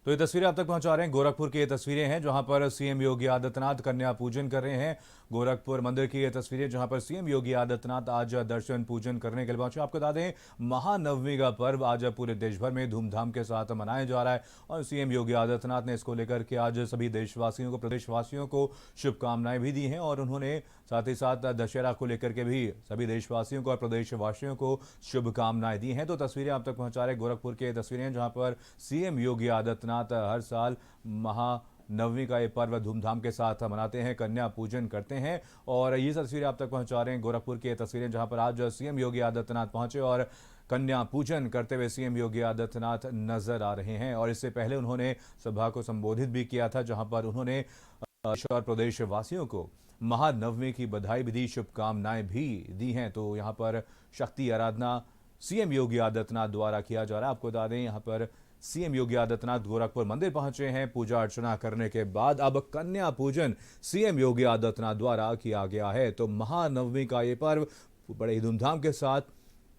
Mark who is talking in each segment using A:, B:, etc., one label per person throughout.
A: तो ये तस्वीरें आप तक पहुंचा रहे हैं। गोरखपुर की ये तस्वीरें हैं जहां पर सीएम योगी आदित्यनाथ कन्या पूजन कर रहे हैं। गोरखपुर मंदिर की ये तस्वीरें जहां पर सीएम योगी आदित्यनाथ आज दर्शन पूजन करने के लिए पहुंचे। आपको बता दें, महानवमी का पर्व आज पूरे देश भर में धूमधाम के साथ मनाया जा रहा है और सीएम योगी आदित्यनाथ ने इसको लेकर के आज सभी देशवासियों को, प्रदेशवासियों को शुभकामनाएं भी दी हैं और उन्होंने साथ ही साथ दशहरा को लेकर के भी सभी देशवासियों को और प्रदेशवासियों को शुभकामनाएं दी हैं। तो तस्वीरें आप तक पहुंचा रहे गोरखपुर की तस्वीरें हैं जहां पर सीएम योगी आदित्यनाथ हर साल महानवमी का ये पर्व धूमधाम के साथ मनाते हैं, कन्या पूजन करते हैं। और ये तस्वीरें आप तक पहुंचा रहे हैं गोरखपुर की तस्वीरें जहां पर आज सीएम योगी आदित्यनाथ पहुंचे और कन्या पूजन करते हुए सीएम योगी आदित्यनाथ नजर आ रहे हैं। और इससे पहले उन्होंने सभा को संबोधित भी किया था जहां पर उन्होंने देश और प्रदेश वासियों को महानवमी की बधाई भी दी, शुभकामनाएं भी दी हैं। तो यहाँ पर शक्ति आराधना सीएम योगी आदित्यनाथ द्वारा किया जा रहा है। आपको बता दें, यहाँ पर सीएम योगी आदित्यनाथ गोरखपुर मंदिर पहुंचे हैं। पूजा अर्चना करने के बाद अब कन्या पूजन सीएम योगी आदित्यनाथ द्वारा किया गया है। तो महानवमी का ये पर्व बड़े ही धूमधाम के साथ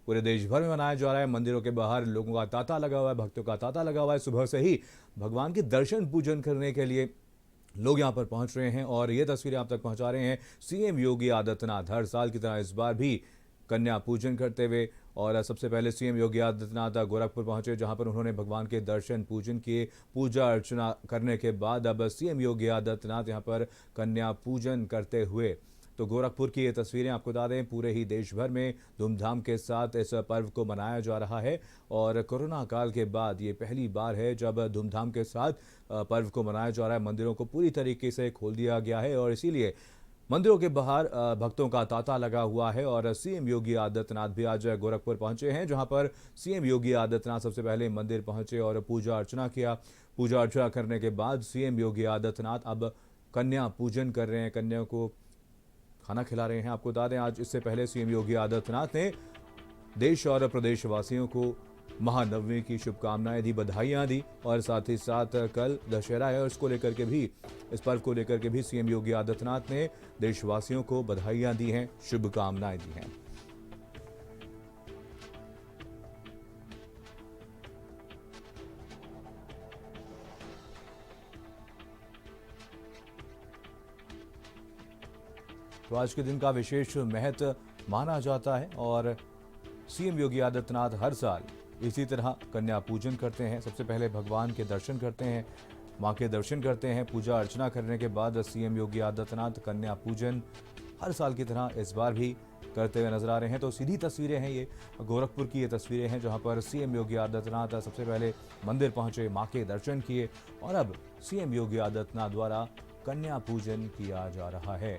A: पूरे देश भर में मनाया जा रहा है। मंदिरों के बाहर लोगों का तांता लगा हुआ है, भक्तों का तांता लगा हुआ है। सुबह से ही भगवान के दर्शन पूजन करने के लिए लोग यहां पर पहुंच रहे हैं और ये तस्वीरें आप तक पहुंचा रहे हैं सीएम योगी आदित्यनाथ हर साल की तरह इस बार भी कन्या पूजन करते हुए। और सबसे पहले सीएम योगी आदित्यनाथ गोरखपुर पहुंचे जहां पर उन्होंने भगवान के दर्शन पूजन किए। पूजा अर्चना करने के बाद अब सीएम योगी आदित्यनाथ यहां पर कन्या पूजन करते हुए। तो गोरखपुर की ये तस्वीरें आपको बता दें, पूरे ही देश भर में धूमधाम के साथ इस पर्व को मनाया जा रहा है और कोरोना काल के बाद ये पहली बार है जब धूमधाम के साथ पर्व को मनाया जा रहा है। मंदिरों को पूरी तरीके से खोल दिया गया है और इसीलिए मंदिरों के बाहर भक्तों का तांता लगा हुआ है। और सीएम योगी आदित्यनाथ भी आज गोरखपुर पहुंचे हैं जहां पर सीएम योगी आदित्यनाथ सबसे पहले मंदिर पहुंचे और पूजा अर्चना किया। पूजा अर्चना करने के बाद सीएम योगी आदित्यनाथ अब कन्या पूजन कर रहे हैं, कन्या को खाना खिला रहे हैं। आपको बता दें, आज इससे पहले सीएम योगी आदित्यनाथ ने देश और प्रदेशवासियों को महानवमी की शुभकामनाएं दी, बधाइयां दी और साथ ही साथ कल दशहरा है और इसको लेकर के भी, इस पर्व को लेकर के भी सीएम योगी आदित्यनाथ ने देशवासियों को बधाइयां दी हैं, शुभकामनाएं दी हैं। तो आज के दिन का विशेष महत्व माना जाता है और सीएम योगी आदित्यनाथ हर साल इसी तरह कन्या पूजन करते हैं। सबसे पहले भगवान के दर्शन करते हैं, मां के दर्शन करते हैं। पूजा अर्चना करने के बाद सीएम योगी आदित्यनाथ कन्या पूजन हर साल की तरह इस बार भी करते हुए नजर आ रहे हैं। तो सीधी तस्वीरें हैं ये, गोरखपुर की ये तस्वीरें हैं जहां पर सीएम योगी आदित्यनाथ सबसे पहले मंदिर पहुंचे, मां के दर्शन किए और अब सीएम योगी आदित्यनाथ द्वारा कन्या पूजन किया जा रहा है।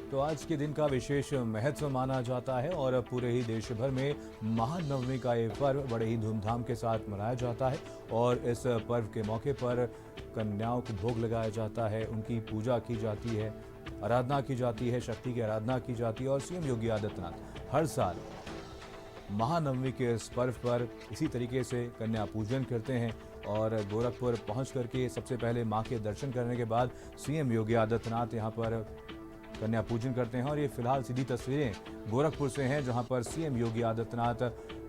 A: तो आज के दिन का विशेष महत्व माना जाता है और पूरे ही देश भर में महानवमी का ये पर्व बड़े ही धूमधाम के साथ मनाया जाता है। और इस पर्व के मौके पर कन्याओं को भोग लगाया जाता है, उनकी पूजा की जाती है, आराधना की जाती है, शक्ति की आराधना की जाती है। और सीएम योगी आदित्यनाथ हर साल महानवमी के इस पर्व पर इसी तरीके से कन्या पूजन करते हैं और गोरखपुर पहुंच करके सबसे पहले मां के दर्शन करने के बाद सीएम योगी आदित्यनाथ यहां पर कन्या पूजन करते हैं। और ये फिलहाल सीधी तस्वीरें गोरखपुर से हैं जहां पर सीएम योगी आदित्यनाथ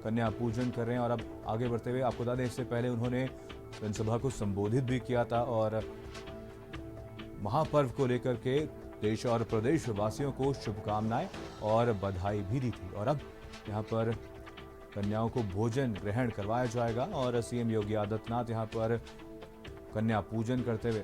A: कन्या पूजन कर रहे हैं। और अब आगे बढ़ते हुए आपको बता दें, इससे पहले उन्होंने जनसभा को संबोधित भी किया था और महापर्व को लेकर के देश और प्रदेश वासियों को शुभकामनाएं और बधाई भी दी थी। और अब यहाँ पर कन्याओं को भोजन ग्रहण करवाया जाएगा और सीएम योगी आदित्यनाथ यहाँ पर कन्या पूजन करते हुए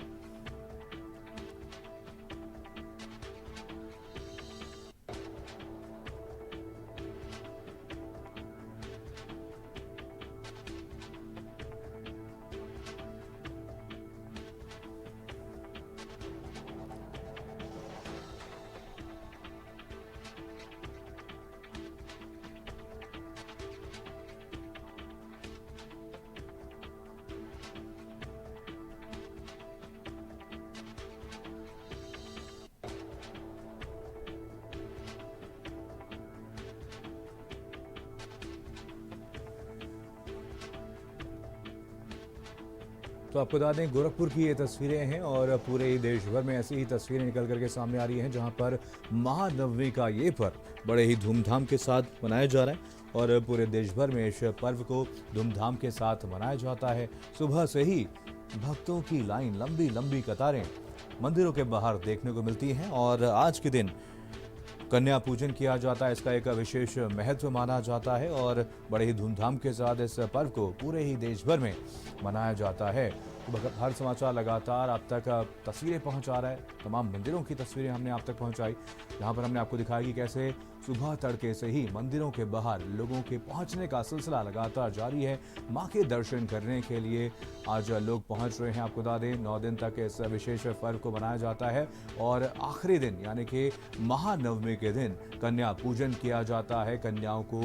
A: तो आपको बता दें गोरखपुर की ये तस्वीरें हैं और पूरे ही देश भर में ऐसी ही तस्वीरें निकल करके सामने आ रही हैं जहां पर महानवमी का ये पर्व बड़े ही धूमधाम के साथ मनाया जा रहा है और पूरे देश भर में इस पर्व को धूमधाम के साथ मनाया जाता है। सुबह से ही भक्तों की लाइन, लंबी लंबी कतारें मंदिरों के बाहर देखने को मिलती हैं और आज के दिन कन्या पूजन किया जाता है। इसका एक विशेष महत्व माना जाता है और बड़े ही धूमधाम के साथ इस पर्व को पूरे ही देश भर में मनाया जाता है। हर समाचार लगातार आप तक तस्वीरें पहुंचा रहा है। तमाम मंदिरों की तस्वीरें हमने आप तक पहुंचाई, जहां पर हमने आपको दिखाया कि कैसे सुबह तड़के से ही मंदिरों के बाहर लोगों के पहुंचने का सिलसिला लगातार जारी है। मां के दर्शन करने के लिए आज लोग पहुंच रहे हैं। आपको बता दें 9 दिन तक इस विशेष पर्व को मनाया जाता है और आखिरी दिन यानी कि महानवमी के दिन कन्या पूजन किया जाता है। कन्याओं को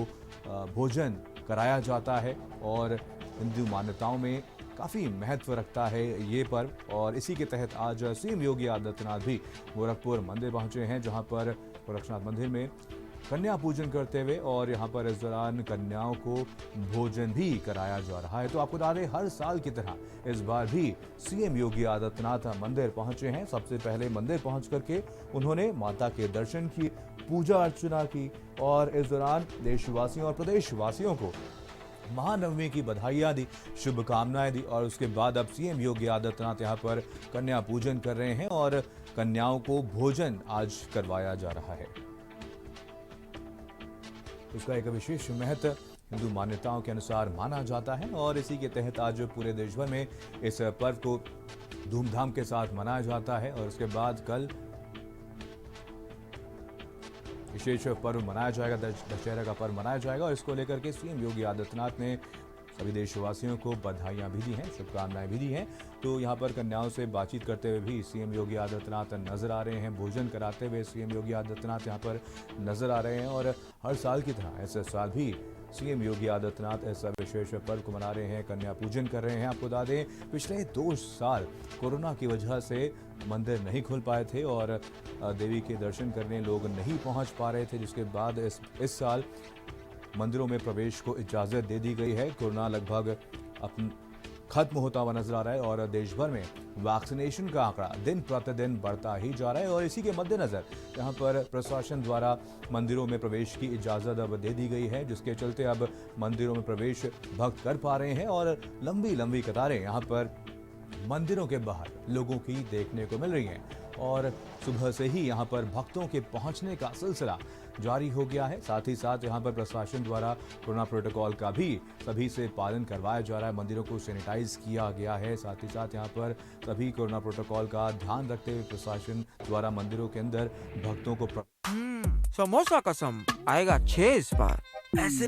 A: भोजन कराया जाता है और हिंदू मान्यताओं में काफ़ी महत्व रखता है ये पर्व। और इसी के तहत आज सीएम योगी आदित्यनाथ भी गोरखपुर मंदिर पहुंचे हैं, जहां पर गोरक्षनाथ मंदिर में कन्या पूजन करते हुए और यहां पर इस दौरान कन्याओं को भोजन भी कराया जा रहा है। तो आपको बता दें हर साल की तरह इस बार भी सीएम योगी आदित्यनाथ मंदिर पहुंचे हैं। सबसे पहले मंदिर पहुंच करके उन्होंने माता के दर्शन की, पूजा अर्चना की और इस दौरान देशवासियों और प्रदेशवासियों को महानवमी की बधाइयां दी, शुभकामनाएं दी और उसके बाद अब सीएम योगी आदित्यनाथ यहां पर कन्या पूजन कर रहे हैं और कन्याओं को भोजन आज करवाया जा रहा है। उसका एक विशेष महत्व हिंदू मान्यताओं के अनुसार माना जाता है और इसी के तहत आज पूरे देश भर में इस पर्व को धूमधाम के साथ मनाया जाता है और उसके बाद कल विशेष पर्व मनाया जाएगा, दशहरा का पर्व मनाया जाएगा और इसको लेकर के सीएम योगी आदित्यनाथ ने सभी देशवासियों को बधाइयां भी दी हैं, शुभकामनाएं भी दी हैं। तो यहां पर कन्याओं से बातचीत करते हुए भी सीएम योगी आदित्यनाथ नजर आ रहे हैं। भोजन कराते हुए सीएम योगी आदित्यनाथ यहां पर नजर आ रहे हैं और हर साल की तरह इस साल भी सीएम योगी आदित्यनाथ इस विशेष पर्व को मना रहे हैं, कन्या पूजन कर रहे हैं। आपको बता दें पिछले 2 साल कोरोना की वजह से मंदिर नहीं खुल पाए थे और देवी के दर्शन करने लोग नहीं पहुंच पा रहे थे, जिसके बाद इस साल मंदिरों में प्रवेश को इजाजत दे दी गई है। कोरोना लगभग खत्म होता हुआ नजर आ रहा है और देश भर में वैक्सीनेशन का आंकड़ा दिन प्रतिदिन बढ़ता ही जा रहा है और इसी के मद्देनजर यहां पर प्रशासन द्वारा मंदिरों में प्रवेश की इजाजत अब दे दी गई है, जिसके चलते अब मंदिरों में प्रवेश भक्त कर पा रहे हैं और लंबी लंबी कतारें यहां पर मंदिरों के बाहर लोगों की देखने को मिल रही हैं और सुबह से ही यहां पर भक्तों के पहुंचने का सिलसिला जारी हो गया है। साथ ही साथ यहां पर प्रशासन द्वारा कोरोना प्रोटोकॉल का भी सभी से पालन करवाया जा रहा है। मंदिरों को सैनिटाइज किया गया है। साथ ही साथ यहां पर सभी कोरोना प्रोटोकॉल का ध्यान रखते हुए प्रशासन द्वारा मंदिरों के अंदर भक्तों को
B: समोसा कसम आएगा 6 इस बार। ऐसे